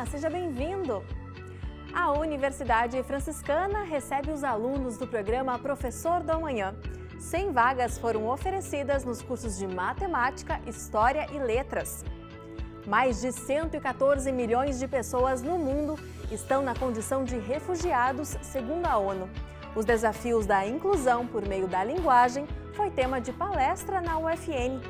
Olá, seja bem-vindo! A Universidade Franciscana recebe os alunos do programa Professor do Amanhã. 100 vagas foram oferecidas nos cursos de Matemática, História e Letras. Mais de 114 milhões de pessoas no mundo estão na condição de refugiados, segundo a ONU. Os desafios da inclusão por meio da linguagem foi tema de palestra na UFN.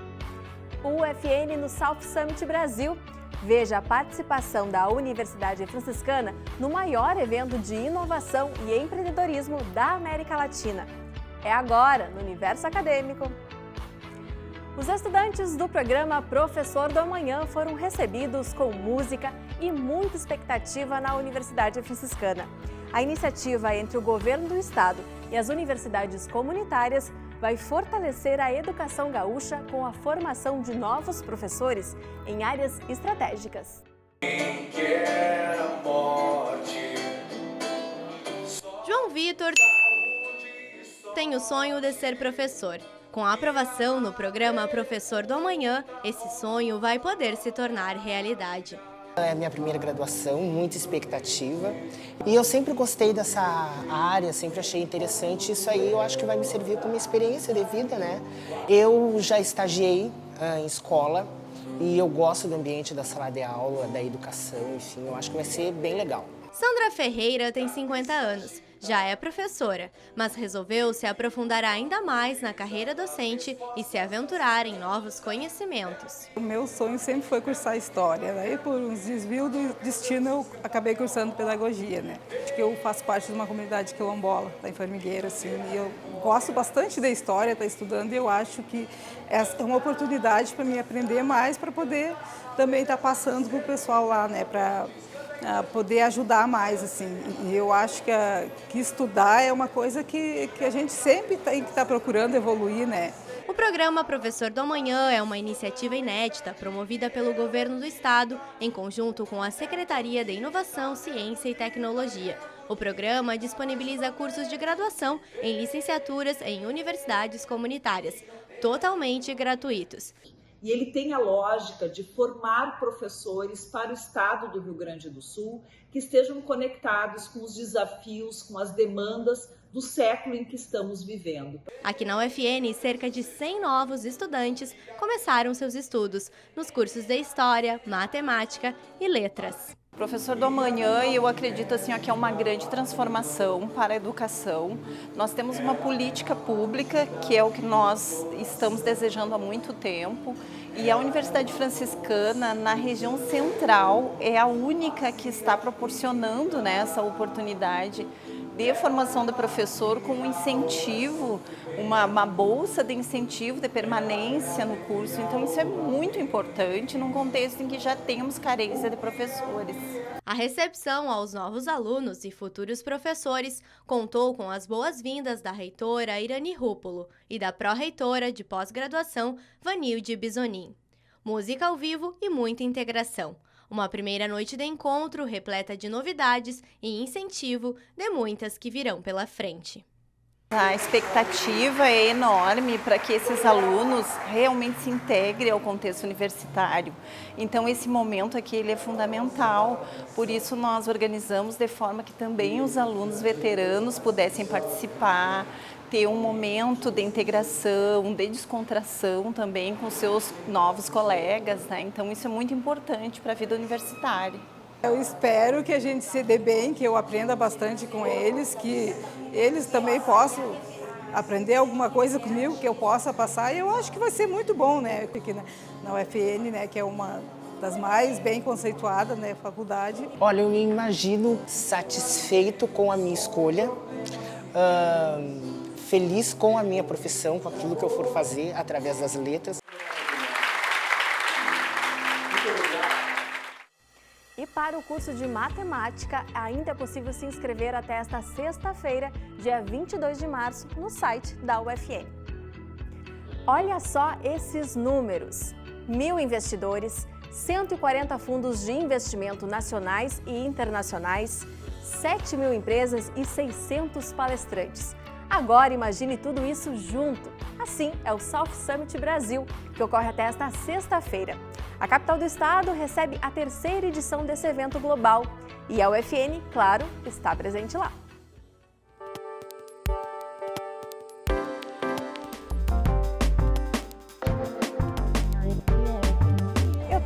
O UFN no South Summit Brasil. Veja a participação da Universidade Franciscana no maior evento de inovação e empreendedorismo da América Latina. É agora, no Universo Acadêmico. Os estudantes do programa Professor do Amanhã foram recebidos com música e muita expectativa na Universidade Franciscana. A iniciativa entre o governo do estado e as universidades comunitárias vai fortalecer a educação gaúcha com a formação de novos professores em áreas estratégicas. Quem quer a morte? João Vitor tem o sonho de ser professor. Com a aprovação no programa Professor do Amanhã, esse sonho vai poder se tornar realidade. É a minha primeira graduação, muita expectativa. E eu sempre gostei dessa área, sempre achei interessante. Isso aí eu acho que vai me servir como experiência de vida, né? Eu já estagiei em escola e eu gosto do ambiente da sala de aula, da educação, enfim, eu acho que vai ser bem legal. Sandra Ferreira tem 50 anos, já é professora, mas resolveu se aprofundar ainda mais na carreira docente e se aventurar em novos conhecimentos. O meu sonho sempre foi cursar História, daí por uns desvios do destino eu acabei cursando Pedagogia, né? Acho que eu faço parte de uma comunidade quilombola, da Formigueira, assim, e eu gosto bastante da História, estar estudando, e eu acho que é uma oportunidade para mim aprender mais, para poder também estar passando para o pessoal lá, né? Para poder ajudar mais, assim. E eu acho que estudar é uma coisa que a gente sempre tem que estar procurando evoluir, né? O programa Professor do Amanhã é uma iniciativa inédita promovida pelo Governo do Estado em conjunto com a Secretaria de Inovação, Ciência e Tecnologia. O programa disponibiliza cursos de graduação em licenciaturas em universidades comunitárias, totalmente gratuitos. E ele tem a lógica de formar professores para o estado do Rio Grande do Sul que estejam conectados com os desafios, com as demandas do século em que estamos vivendo. Aqui na UFN, cerca de 100 novos estudantes começaram seus estudos nos cursos de História, Matemática e Letras. Professor do Amanhã, eu acredito assim, que é uma grande transformação para a educação. Nós temos uma política pública, que é o que nós estamos desejando há muito tempo, e a Universidade Franciscana, na região central, é a única que está proporcionando, né, essa oportunidade de formação do professor com um incentivo, uma bolsa de incentivo de permanência no curso. Então isso é muito importante num contexto em que já temos carência de professores. A recepção aos novos alunos e futuros professores contou com as boas-vindas da reitora Irani Rúpulo e da pró-reitora de pós-graduação Vanilde Bisonin. Música ao vivo e muita integração. Uma primeira noite de encontro repleta de novidades e incentivo de muitas que virão pela frente. A expectativa é enorme para que esses alunos realmente se integrem ao contexto universitário. Então esse momento aqui ele é fundamental, por isso nós organizamos de forma que também os alunos veteranos pudessem participar, ter um momento de integração, de descontração também com seus novos colegas, né? Então isso é muito importante para a vida universitária. Eu espero que a gente se dê bem, que eu aprenda bastante com eles, que eles também possam aprender alguma coisa comigo, que eu possa passar, e eu acho que vai ser muito bom, né? Aqui na UFN, né, que é uma das mais bem conceituadas, né, faculdade. Olha, eu me imagino satisfeito com a minha escolha, feliz com a minha profissão, com aquilo que eu for fazer através das letras. E para o curso de Matemática, ainda é possível se inscrever até esta sexta-feira, dia 22 de março, no site da UFN. Olha só esses números: 1.000 investidores, 140 fundos de investimento nacionais e internacionais, 7.000 empresas e 600 palestrantes. Agora imagine tudo isso junto. Assim é o South Summit Brasil, que ocorre até esta sexta-feira. A capital do estado recebe a 3ª edição desse evento global e a UFN, claro, está presente lá.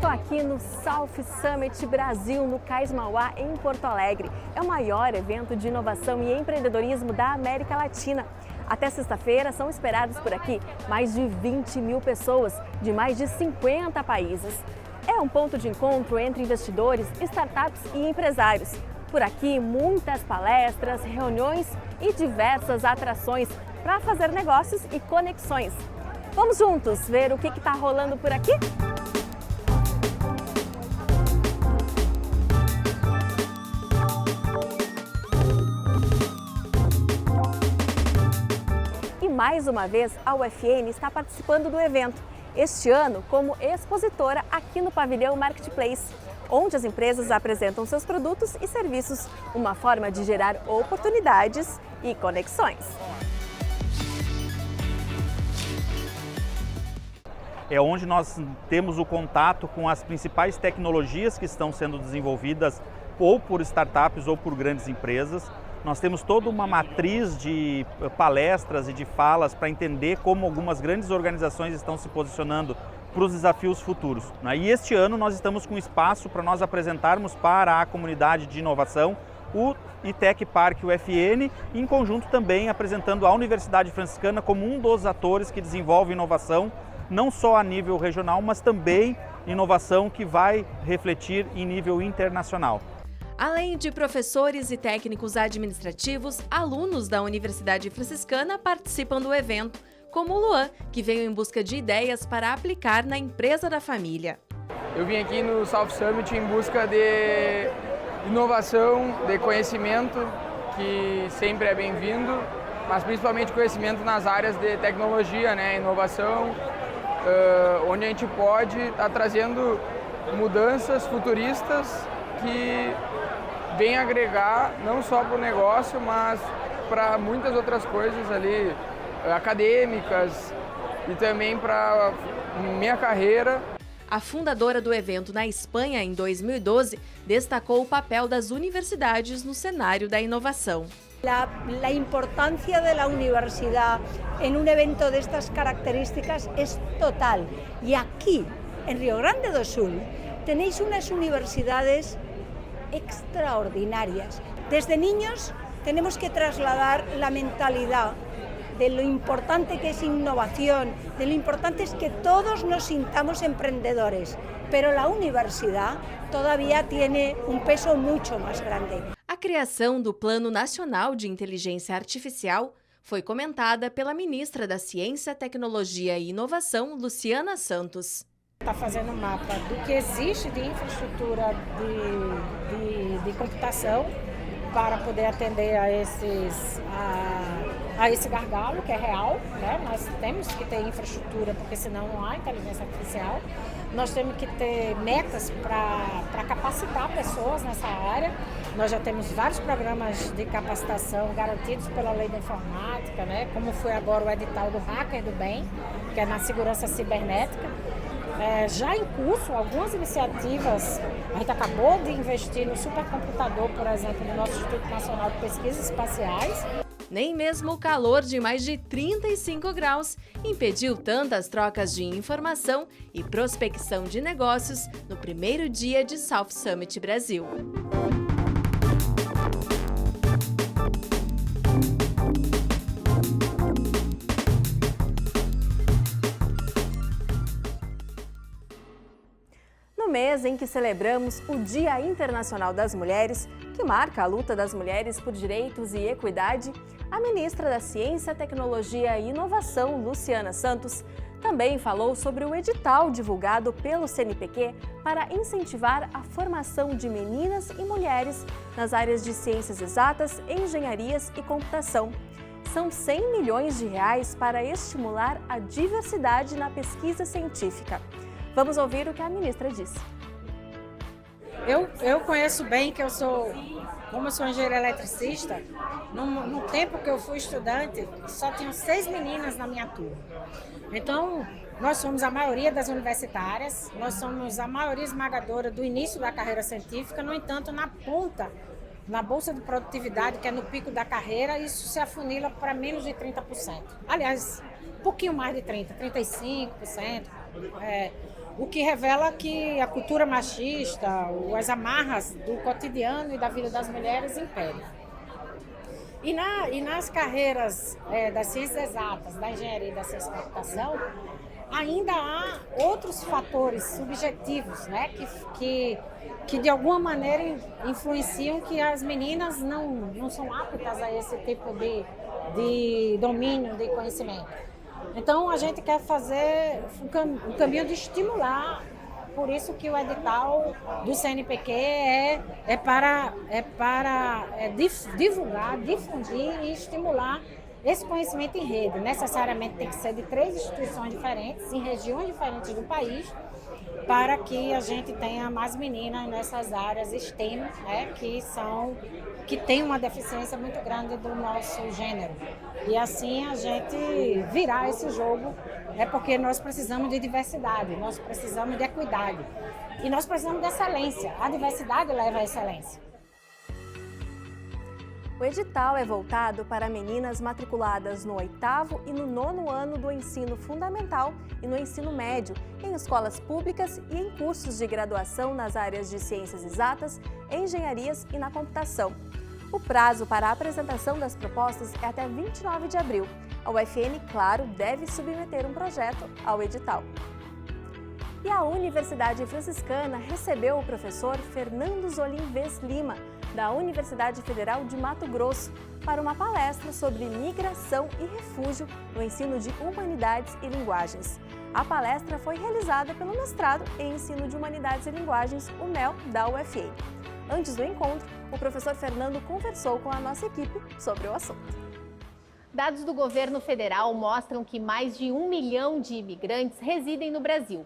Aqui no South Summit Brasil, no Cais Mauá, em Porto Alegre. É o maior evento de inovação e empreendedorismo da América Latina. Até sexta-feira são esperados por aqui mais de 20 mil pessoas de mais de 50 países. É um ponto de encontro entre investidores, startups e empresários. Por aqui, muitas palestras, reuniões e diversas atrações para fazer negócios e conexões. Vamos juntos ver o que está rolando por aqui? Mais uma vez, a UFN está participando do evento, este ano como expositora aqui no pavilhão Marketplace, onde as empresas apresentam seus produtos e serviços, uma forma de gerar oportunidades e conexões. É onde nós temos o contato com as principais tecnologias que estão sendo desenvolvidas ou por startups ou por grandes empresas. Nós temos toda uma matriz de palestras e de falas para entender como algumas grandes organizações estão se posicionando para os desafios futuros. E este ano nós estamos com espaço para nós apresentarmos para a comunidade de inovação o ITEC Park UFN, em conjunto também apresentando a Universidade Franciscana como um dos atores que desenvolve inovação, não só a nível regional, mas também inovação que vai refletir em nível internacional. Além de professores e técnicos administrativos, alunos da Universidade Franciscana participam do evento, como o Luan, que veio em busca de ideias para aplicar na empresa da família. Eu vim aqui no South Summit em busca de inovação, de conhecimento, que sempre é bem-vindo, mas principalmente conhecimento nas áreas de tecnologia, inovação, onde a gente pode estar trazendo mudanças futuristas que vem agregar não só para o negócio, mas para muitas outras coisas ali, acadêmicas e também para minha carreira. A fundadora do evento na Espanha em 2012 destacou o papel das universidades no cenário da inovação. La importância da universidade em um evento destas características é total. E aqui, em Rio Grande do Sul, tenéis unas universidades extraordinarias. Desde niños tenemos que trasladar la mentalidad de lo importante que es innovación, de lo importante es que todos nos sintamos emprendedores, pero la universidad todavía tiene un peso mucho más grande. A criação do Plano Nacional de Inteligência Artificial foi comentada pela ministra da Ciência, Tecnologia e Inovação, Luciana Santos. Está fazendo um mapa do que existe de infraestrutura de computação para poder atender a esse gargalo que é real, Nós temos que ter infraestrutura, porque senão não há inteligência artificial. Nós temos que ter metas para capacitar pessoas nessa área. Nós já temos vários programas de capacitação garantidos pela Lei da Informática, Como foi agora o edital do Hacker do Bem, que é na segurança cibernética. Já em curso, algumas iniciativas, a gente acabou de investir no supercomputador, por exemplo, no nosso Instituto Nacional de Pesquisas Espaciais. Nem mesmo o calor de mais de 35 graus impediu tantas trocas de informação e prospecção de negócios no primeiro dia de South Summit Brasil. No mês em que celebramos o Dia Internacional das Mulheres, que marca a luta das mulheres por direitos e equidade, a ministra da Ciência, Tecnologia e Inovação, Luciana Santos, também falou sobre o edital divulgado pelo CNPq para incentivar a formação de meninas e mulheres nas áreas de ciências exatas, engenharias e computação. São 100 milhões de reais para estimular a diversidade na pesquisa científica. Vamos ouvir o que a ministra disse. Eu conheço bem que como eu sou engenheira eletricista, no tempo que eu fui estudante, só tinham 6 meninas na minha turma. Então, nós somos a maioria das universitárias, nós somos a maioria esmagadora do início da carreira científica, no entanto, na ponta, na bolsa de produtividade, que é no pico da carreira, isso se afunila para menos de 30%. Aliás, um pouquinho mais de 30%, 35%. O que revela que a cultura machista, as amarras do cotidiano e da vida das mulheres imperam. E nas carreiras das ciências exatas, da engenharia e da ciência da computação, ainda há outros fatores subjetivos, né, que de alguma maneira influenciam que as meninas não são aptas a esse tipo de domínio, de conhecimento. Então, a gente quer fazer um caminho de estimular, por isso que o edital do CNPq é para divulgar, difundir e estimular esse conhecimento em rede. Necessariamente tem que ser de 3 instituições diferentes, em regiões diferentes do país, para que a gente tenha mais meninas nessas áreas STEM, né, que tem uma deficiência muito grande do nosso gênero. E assim a gente virar esse jogo, porque nós precisamos de diversidade, nós precisamos de equidade e nós precisamos de excelência. A diversidade leva à excelência. O edital é voltado para meninas matriculadas no 8º e no 9º ano do ensino fundamental e no ensino médio, em escolas públicas e em cursos de graduação nas áreas de ciências exatas, engenharias e na computação. O prazo para a apresentação das propostas é até 29 de abril. A UFN, claro, deve submeter um projeto ao edital. E a Universidade Franciscana recebeu o professor Fernando Zolim Vez Lima, da Universidade Federal de Mato Grosso, para uma palestra sobre migração e refúgio no ensino de Humanidades e Linguagens. A palestra foi realizada pelo mestrado em Ensino de Humanidades e Linguagens, o MEL, da UFN. Antes do encontro, o professor Fernando conversou com a nossa equipe sobre o assunto. Dados do governo federal mostram que mais de 1 milhão de imigrantes residem no Brasil.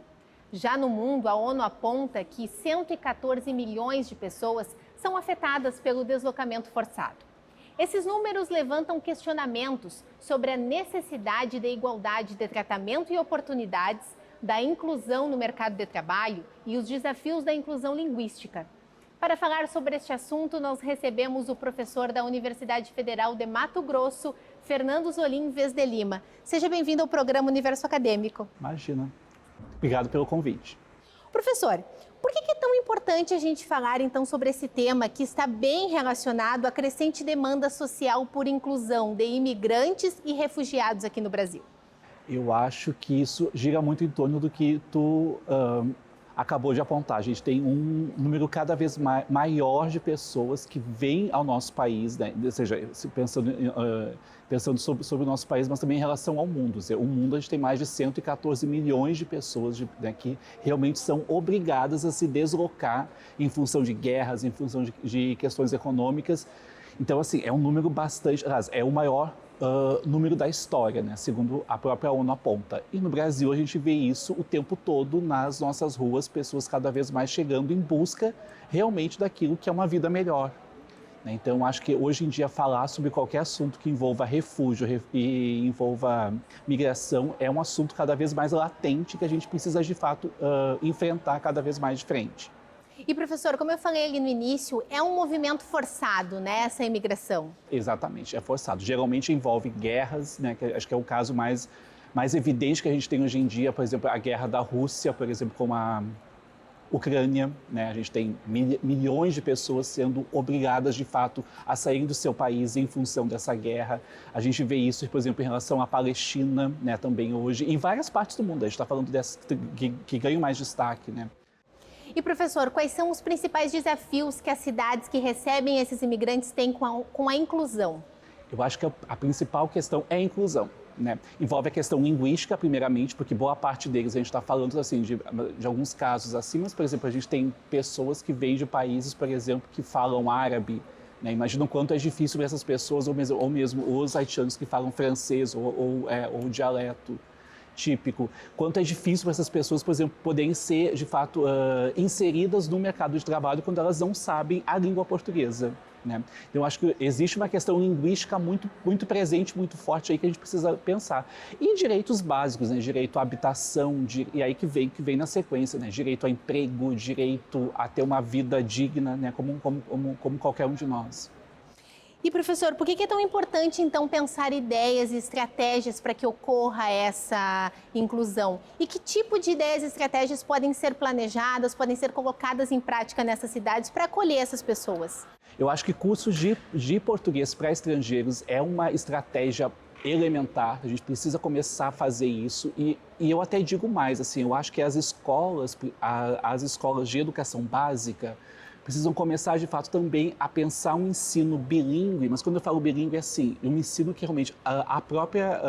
Já no mundo, a ONU aponta que 114 milhões de pessoas são afetadas pelo deslocamento forçado. Esses números levantam questionamentos sobre a necessidade da igualdade de tratamento e oportunidades, da inclusão no mercado de trabalho e os desafios da inclusão linguística. Para falar sobre este assunto, nós recebemos o professor da Universidade Federal de Mato Grosso, Fernando Zolim Vez de Lima. Seja bem-vindo ao programa Universo Acadêmico. Imagina. Obrigado pelo convite. Professor, por que é tão importante a gente falar então sobre esse tema que está bem relacionado à crescente demanda social por inclusão de imigrantes e refugiados aqui no Brasil? Eu acho que isso gira muito em torno do que tu acabou de apontar. A gente tem um número cada vez maior de pessoas que vêm ao nosso país, né? Ou seja, pensando sobre o nosso país, mas também em relação ao mundo. O mundo, a gente tem mais de 114 milhões de pessoas né, que realmente são obrigadas a se deslocar em função de guerras, em função de questões econômicas. Então, assim, é um número bastante... É o maior número da história, né, segundo a própria ONU aponta. E no Brasil a gente vê isso o tempo todo nas nossas ruas, pessoas cada vez mais chegando em busca realmente daquilo que é uma vida melhor. Então, acho que hoje em dia falar sobre qualquer assunto que envolva refúgio e envolva migração é um assunto cada vez mais latente que a gente precisa, de fato, enfrentar cada vez mais de frente. E, professor, como eu falei ali no início, é um movimento forçado, né, essa imigração? Exatamente, é forçado. Geralmente envolve guerras, né, que acho que é o caso mais evidente que a gente tem hoje em dia, por exemplo, a guerra da Rússia, por exemplo, com a Ucrânia, né? A gente tem milhões de pessoas sendo obrigadas, de fato, a sair do seu país em função dessa guerra. A gente vê isso, por exemplo, em relação à Palestina, né, também hoje, em várias partes do mundo. A gente está falando dessas que ganham mais destaque, né? E, professor, quais são os principais desafios que as cidades que recebem esses imigrantes têm com a inclusão? Eu acho que a principal questão é a inclusão. Né? Envolve a questão linguística, primeiramente, porque boa parte deles, a gente está falando assim, de alguns casos assim, mas, por exemplo, a gente tem pessoas que vêm de países, por exemplo, que falam árabe. Né? Imagina o quanto é difícil para essas pessoas, ou mesmo os haitianos que falam francês ou dialeto. atípico, quanto é difícil para essas pessoas, por exemplo, poderem ser, de fato, inseridas no mercado de trabalho quando elas não sabem a língua portuguesa. Né? Então, eu acho que existe uma questão linguística muito presente, muito forte aí que a gente precisa pensar. E direitos básicos, né? Direito à habitação, e aí que vem na sequência, né? Direito a emprego, direito a ter uma vida digna, né? como qualquer um de nós. E, professor, por que é tão importante, então, pensar ideias e estratégias para que ocorra essa inclusão? E que tipo de ideias e estratégias podem ser planejadas, podem ser colocadas em prática nessas cidades para acolher essas pessoas? Eu acho que cursos de português para estrangeiros é uma estratégia elementar, a gente precisa começar a fazer isso e eu até digo mais, assim, eu acho que as escolas de educação básica precisam começar, de fato, também a pensar um ensino bilíngue, mas quando eu falo bilíngue é assim, um ensino que realmente a própria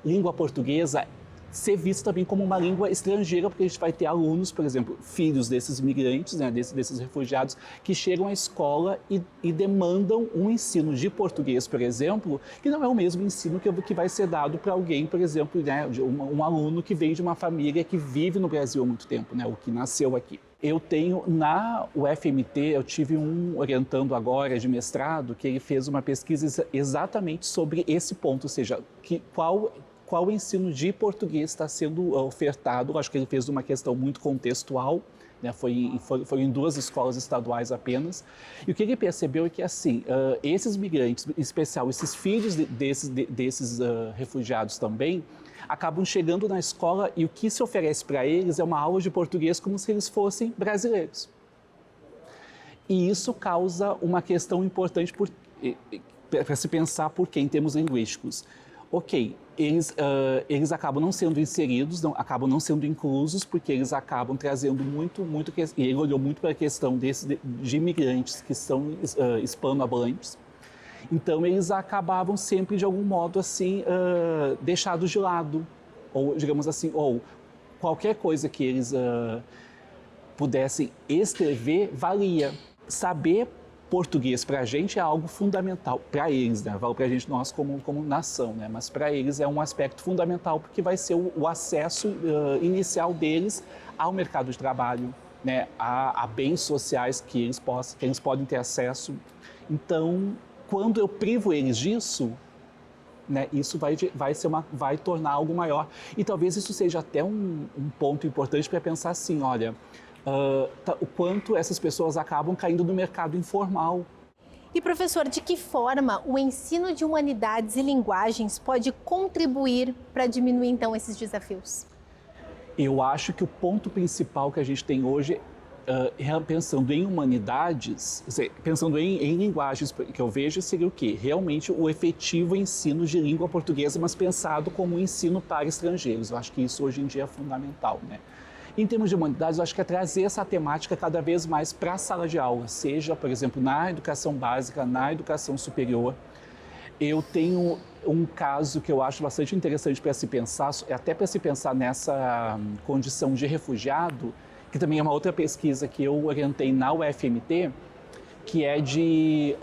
língua portuguesa ser vista também como uma língua estrangeira, porque a gente vai ter alunos, por exemplo, filhos desses imigrantes, né, desses refugiados, que chegam à escola e demandam um ensino de português, por exemplo, que não é o mesmo ensino que vai ser dado para alguém, por exemplo, né, um aluno que vem de uma família que vive no Brasil há muito tempo, né, o que nasceu aqui. Eu tenho, na UFMT, eu tive um orientando agora de mestrado, que ele fez uma pesquisa exatamente sobre esse ponto, ou seja, qual ensino de português está sendo ofertado. Acho que ele fez uma questão muito contextual, né? Foi em 2 escolas estaduais apenas. E o que ele percebeu é que, assim, esses migrantes, em especial esses filhos desses refugiados também, acabam chegando na escola e o que se oferece para eles é uma aula de português como se eles fossem brasileiros. E isso causa uma questão importante para se pensar por quê, em termos linguísticos. Ok, eles acabam não sendo inseridos, acabam não sendo inclusos, porque eles acabam trazendo muito, e ele olhou muito para a questão de imigrantes que são hispanohablantes. Então, eles acabavam sempre, de algum modo, assim, deixados de lado, ou, digamos assim, ou qualquer coisa que eles pudessem escrever, valia. Saber português para a gente é algo fundamental, para eles, né? Vale para a gente, nós como nação, né? Mas para eles é um aspecto fundamental, porque vai ser o acesso inicial deles ao mercado de trabalho, né? A bens sociais que eles podem ter acesso. Então, quando eu privo eles disso, né, isso vai tornar algo maior. E talvez isso seja até um ponto importante para pensar assim, olha, o quanto essas pessoas acabam caindo no mercado informal. E, professor, de que forma o ensino de humanidades e linguagens pode contribuir para diminuir, então, esses desafios? Eu acho que o ponto principal que a gente tem hoje, pensando em humanidades, pensando em linguagens, que eu vejo seria o quê? Realmente o efetivo ensino de língua portuguesa, mas pensado como um ensino para estrangeiros. Eu acho que isso hoje em dia é fundamental, né? Em termos de humanidades, eu acho que é trazer essa temática cada vez mais para a sala de aula, seja, por exemplo, na educação básica, na educação superior. Eu tenho um caso que eu acho bastante interessante para se pensar, até para se pensar nessa condição de refugiado, que também é uma outra pesquisa que eu orientei na UFMT, que é de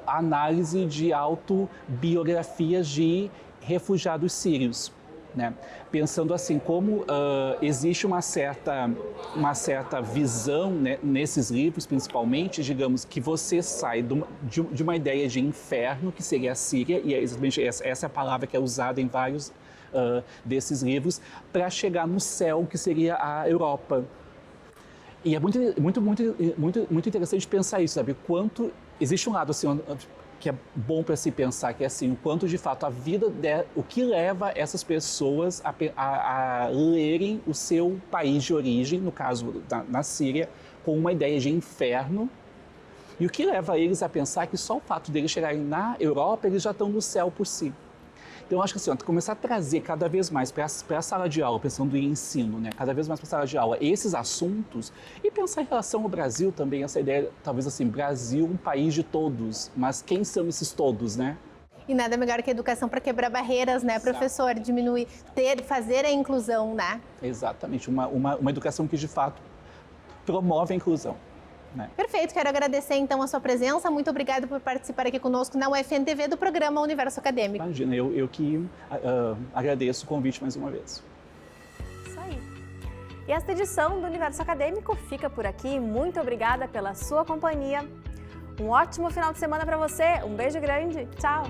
análise de autobiografias de refugiados sírios. Né? Pensando assim, como existe uma certa visão, né, nesses livros, principalmente, digamos, que você sai de uma ideia de inferno, que seria a Síria, e é exatamente essa é a palavra que é usada em vários desses livros, para chegar no céu, que seria a Europa. E é muito interessante pensar isso, sabe? Quanto existe um lado assim, que é bom para se pensar, que é assim, o quanto de fato a vida, o que leva essas pessoas a lerem o seu país de origem, no caso na Síria, com uma ideia de inferno, e o que leva eles a pensar que só o fato deles chegarem na Europa, eles já estão no céu por si. Então, eu acho que assim, começar a trazer cada vez mais para a sala de aula, pensando em ensino, né? Cada vez mais para a sala de aula, esses assuntos, e pensar em relação ao Brasil também, essa ideia, talvez assim, Brasil, um país de todos, mas quem são esses todos, né? E nada melhor que a educação para quebrar barreiras, né, professor? Diminuir, fazer a inclusão, né? Exatamente, uma educação que de fato promove a inclusão. né? Perfeito, quero agradecer então a sua presença. Muito obrigada por participar aqui conosco na UFN-TV do programa Universo Acadêmico. Imagina, eu que agradeço o convite mais uma vez. Isso aí. E esta edição do Universo Acadêmico fica por aqui. Muito obrigada pela sua companhia. Um ótimo final de semana para você. Um beijo grande. Tchau!